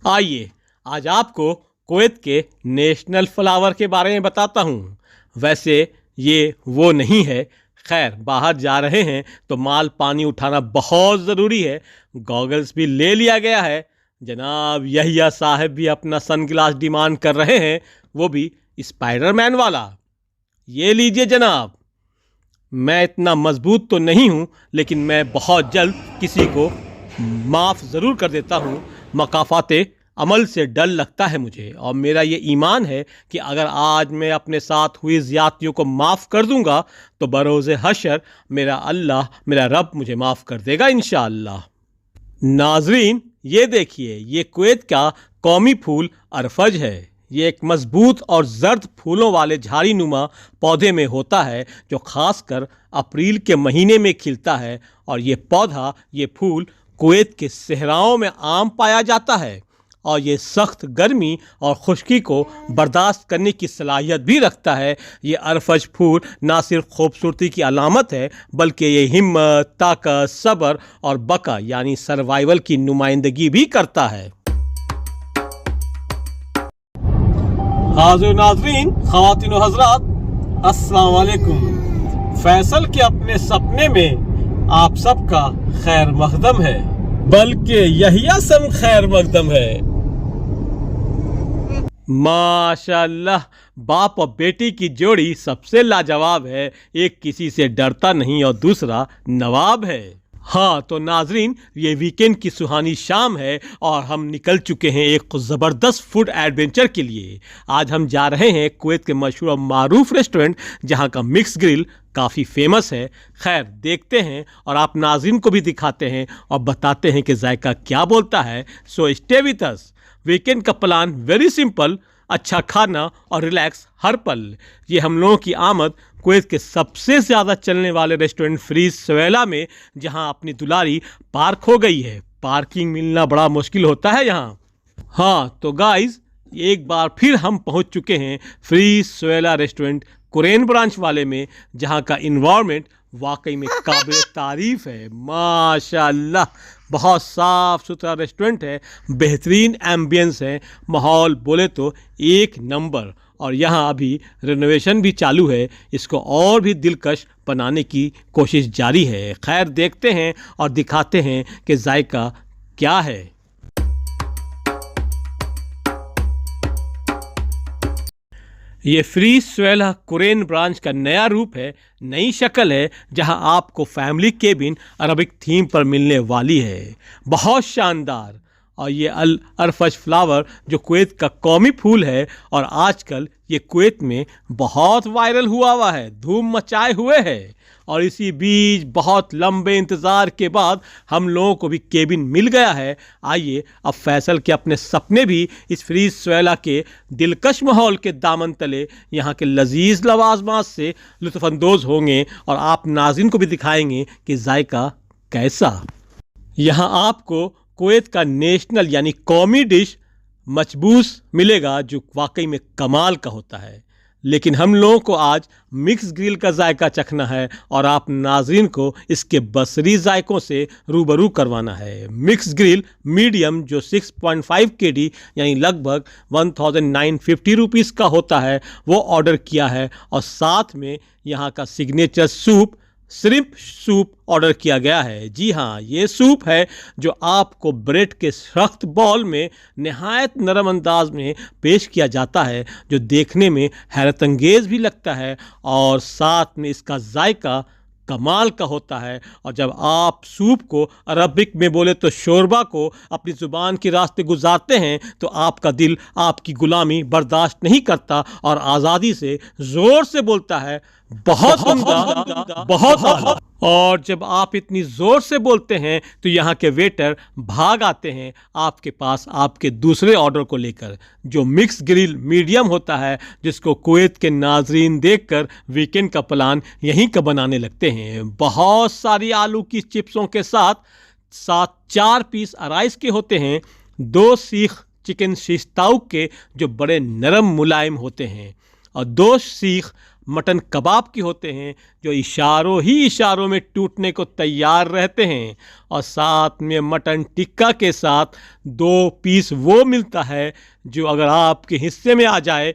आइए आज आपको कुवैत के नेशनल फ्लावर के बारे में बताता हूँ। वैसे ये वो नहीं है, खैर बाहर जा रहे हैं तो माल पानी उठाना बहुत ज़रूरी है। गॉगल्स भी ले लिया गया है। जनाब यहिया साहब भी अपना सनग्लास डिमांड कर रहे हैं, वो भी स्पाइडरमैन वाला। ये लीजिए जनाब। मैं इतना मजबूत तो नहीं हूँ, लेकिन मैं बहुत जल्द किसी को माफ़ ज़रूर कर देता हूँ। मकाफ़ाते अमल से डर लगता है मुझे, और मेरा ये ईमान है कि अगर आज मैं अपने साथ हुई ज़्यादतियों को माफ़ कर दूँगा तो बरोज़े हशर मेरा अल्लाह, मेरा रब मुझे माफ़ कर देगा इंशाअल्लाह। नाजरीन ये देखिए, ये कुवैत का कौमी फूल अरफज है। ये एक मजबूत और जर्द फूलों वाले झाड़ी नुमा पौधे में होता है जो खासकर अप्रैल के महीने में खिलता है। और ये पौधा, ये फूल कुवैत के सहराओं में आम पाया जाता है, और ये सख्त गर्मी और खुश्की को बर्दाश्त करने की सलाहियत भी रखता है। ये अरफज फूल ना सिर्फ खूबसूरती की अलामत है, बल्कि ये हिम्मत, ताकत, सब्र और बका यानी सर्वाइवल की नुमाइंदगी भी करता है। हाज़िर नाज़रीन, ख़वातीन व हज़रात, अस्सलाम वालेकुम। फैसल के अपने सपने में आप सबका खैर मकदम है, बल्कि यहिया सम खैर मकदम है। माशाल्लाह, बाप और बेटी की जोड़ी सबसे लाजवाब है। एक किसी से डरता नहीं और दूसरा नवाब है। हाँ तो नाजरीन, ये वीकेंड की सुहानी शाम है और हम निकल चुके हैं एक ज़बरदस्त फूड एडवेंचर के लिए। आज हम जा रहे हैं कुवैत के मशहूर और मारूफ रेस्टोरेंट, जहाँ का मिक्स ग्रिल काफ़ी फेमस है। खैर देखते हैं और आप नाजरीन को भी दिखाते हैं और बताते हैं कि जायका क्या बोलता है। So stay with us. Weekend का प्लान वेरी सिंपल, अच्छा खाना और रिलैक्स हर पल। ये हम लोगों की आमद कुवैत के सबसे ज़्यादा चलने वाले रेस्टोरेंट फ्रीज सवेला में, जहां अपनी दुलारी पार्क हो गई है। पार्किंग मिलना बड़ा मुश्किल होता है यहाँ। हाँ तो गाइस, एक बार फिर हम पहुंच चुके हैं फ्रीज सवेला रेस्टोरेंट कुरैन ब्रांच वाले में, जहां का इन्वायरमेंट वाकई में काबिल तारीफ है। माशाल्लाह, बहुत साफ़ सुथरा रेस्टोरेंट है, बेहतरीन एम्बियंस है, माहौल बोले तो एक नंबर। और यहाँ अभी रिनोवेशन भी चालू है, इसको और भी दिलकश बनाने की कोशिश जारी है। खैर देखते हैं और दिखाते हैं कि जायका क्या है। ये फ्रीज सवेला कुरैन ब्रांच का नया रूप है, नई शक्ल है, जहां आपको फैमिली केबिन अरबिक थीम पर मिलने वाली है। बहुत शानदार। और ये अल अरफज फ्लावर जो कुवैत का कौमी फूल है, और आजकल ये कुवैत में बहुत वायरल हुआ है, धूम मचाए हुए है। और इसी बीच बहुत लंबे इंतज़ार के बाद हम लोगों को भी केबिन मिल गया है। आइए अब फैसल के अपने सपने भी इस फ्रीज सवेला के दिलकश माहौल के दामन तले यहाँ के लजीज लवाजमात से लुत्फ़अंदोज़ होंगे, और आप नाज़रीन को भी दिखाएंगे कि जायका कैसा। यहाँ आपको कुवैत का नेशनल यानी कौमी डिश मचबूस मिलेगा, जो वाकई में कमाल का होता है। लेकिन हम लोगों को आज मिक्स ग्रिल का जायका चखना है, और आप नाजरीन को इसके बसरी जायकों से रूबरू करवाना है। मिक्स ग्रिल मीडियम जो 6.5 kg यानी लगभग 1950 रुपीज़ का होता है, वो ऑर्डर किया है। और साथ में यहाँ का signature soup, shrimp soup order किया गया है। जी हाँ, ये सूप है जो आपको ब्रेड के सख्त बॉल में नहायत नरम अंदाज में पेश किया जाता है, जो देखने में हैरत अंगेज़ भी लगता है, और साथ में इसका जायका कमाल का होता है। और जब आप सूप को अरबिक में बोले तो शोरबा को अपनी ज़ुबान के रास्ते गुजारते हैं, तो आपका दिल आपकी गुलामी बर्दाश्त नहीं करता और आज़ादी से ज़ोर से बोलता है, बहुत उम्दा, बहुत आला। और जब आप इतनी ज़ोर से बोलते हैं तो यहाँ के वेटर भाग आते हैं आपके पास आपके दूसरे ऑर्डर को लेकर, जो मिक्स ग्रिल मीडियम होता है, जिसको कुवैत के नाजरीन देखकर वीकेंड का प्लान यहीं का बनाने लगते हैं। बहुत सारी आलू की चिप्सों के साथ 4 पीस अराइस के होते हैं, 2 सीख चिकन शीश ताउक के जो बड़े नरम मुलायम होते हैं, और 2 सीख मटन कबाब के होते हैं जो इशारों ही इशारों में टूटने को तैयार रहते हैं, और साथ में मटन टिक्का के साथ 2 पीस वो मिलता है जो अगर आपके हिस्से में आ जाए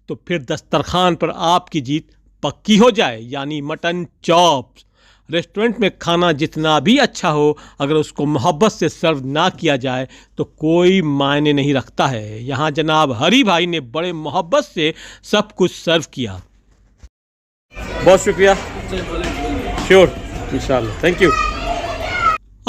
तो फिर दस्तरखान पर आपकी जीत पक्की हो जाए, यानी मटन चॉप्स। रेस्टोरेंट में खाना जितना भी अच्छा हो, अगर उसको मोहब्बत से सर्व ना किया जाए तो कोई मायने नहीं रखता है। यहाँ जनाब हरी भाई ने बड़े मोहब्बत से सब कुछ सर्व किया। बहुत शुक्रिया। श्योर, इंशाल्लाह, थैंक यू।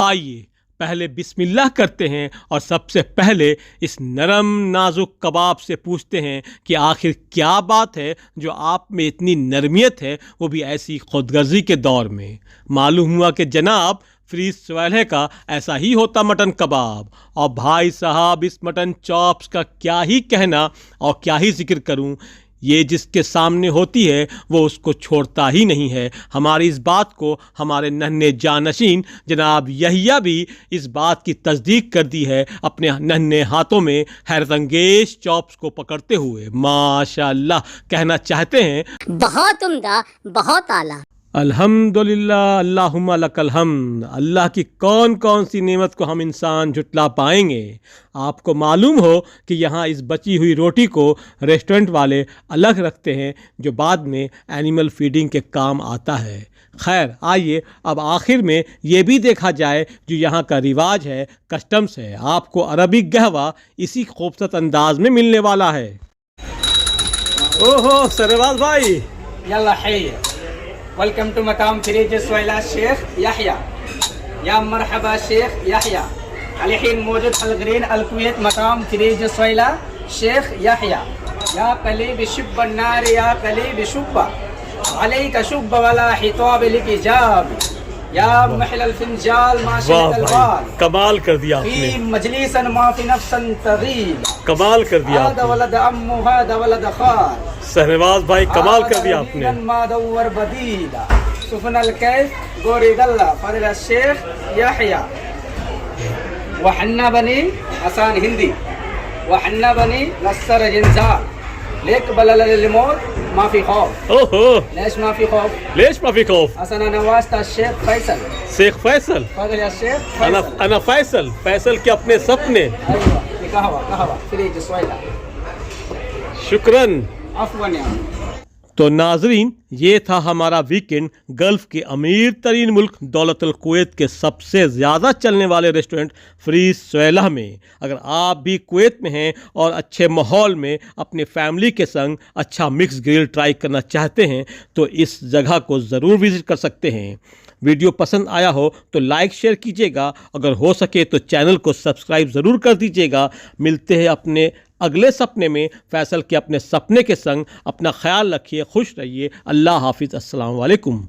आइए पहले बिस्मिल्लाह करते हैं और सबसे पहले इस नरम नाजुक कबाब से पूछते हैं कि आखिर क्या बात है जो आप में इतनी नरमियत है, वो भी ऐसी खुदगर्जी के दौर में। मालूम हुआ कि जनाब फ्रीज स्वेल्हे का ऐसा ही होता मटन कबाब। और भाई साहब, इस मटन चॉप्स का क्या ही कहना और क्या ही जिक्र करूं, ये जिसके सामने होती है वो उसको छोड़ता ही नहीं है। हमारी इस बात को हमारे नन्हे जानशीन जनाब यहिया भी इस बात की तस्दीक कर दी है अपने नन्हे हाथों में हैरतंगेज चॉप्स को पकड़ते हुए। माशाअल्लाह कहना चाहते हैं, बहुत उम्दा, बहुत आला। अल्हम्दुलिल्लाह, अल्लाहुम्मा लकल हम्द। अल्लाह की कौन कौन सी नेमत को हम इंसान झुटला पाएंगे। आपको मालूम हो कि यहाँ इस बची हुई रोटी को रेस्टोरेंट वाले अलग रखते हैं जो बाद में एनिमल फीडिंग के काम आता है। खैर, आइए अब आखिर में ये भी देखा जाए जो यहाँ का रिवाज है, कस्टम्स है। आपको अरबिक कहवा इसी खूबसूरत अंदाज में मिलने वाला है। ओहो सरवाज भाई, यल्ला हैया, वेलकम टू मकाम फ्रीज स्वेला शेख याहिया। या मरहबा शेख याहिया, अलहीन मौजूद अलग्रीन अलकुवैत मकाम फ्रीज स्वेला शेख याहिया। या कलीब शुब नार, या कलीब शुब्बा अलैका शुब्बा वाला हिताब लिकिजाब। या महल अलफिंजाल माशल अलवाल, कमाल कर दिया आपने। फी मजलिसन मा फी नफ्सन तगील, कमाल कर दिया हादा वलद अम्मु हादा वलद खाल। शहनवाज भाई, कमाल कर दिया आपने। मादवर बदीला सुफनल कैफ गोरिदल्ला फजल शेख याहिया। वहन्ना बनी आसान हिंदी, वहन्ना बनी नस्सर जिंजार, लेक बलल मौत माफी खौफ। ओहो, लेश माफी खौफ, लेश माफी खौफ। असना नवास्ता शेख फैसल, शेख फैसल, फजल शेख अना फैसल, फैसल के अपने सपने। अयवा, कहवा कहवा फ्रीज स्वेला, शुक्रन। अफवन या। तो नाजरीन, ये था हमारा वीकेंड गल्फ़ के अमीर तरीन मुल्क दौलतुल कुवैत के सबसे ज़्यादा चलने वाले रेस्टोरेंट फ्रीज स्वेला में। अगर आप भी कुवैत में हैं और अच्छे माहौल में अपने फैमिली के संग अच्छा मिक्स ग्रिल ट्राई करना चाहते हैं तो इस जगह को ज़रूर विज़िट कर सकते हैं। वीडियो पसंद आया हो तो लाइक शेयर कीजिएगा, अगर हो सके तो चैनल को सब्सक्राइब ज़रूर कर दीजिएगा। मिलते हैं अपने अगले सपने में फैसल के अपने सपने के संग। अपना ख्याल रखिए, खुश रहिए। अल्लाह हाफिज़, अस्सलाम वालेकुम।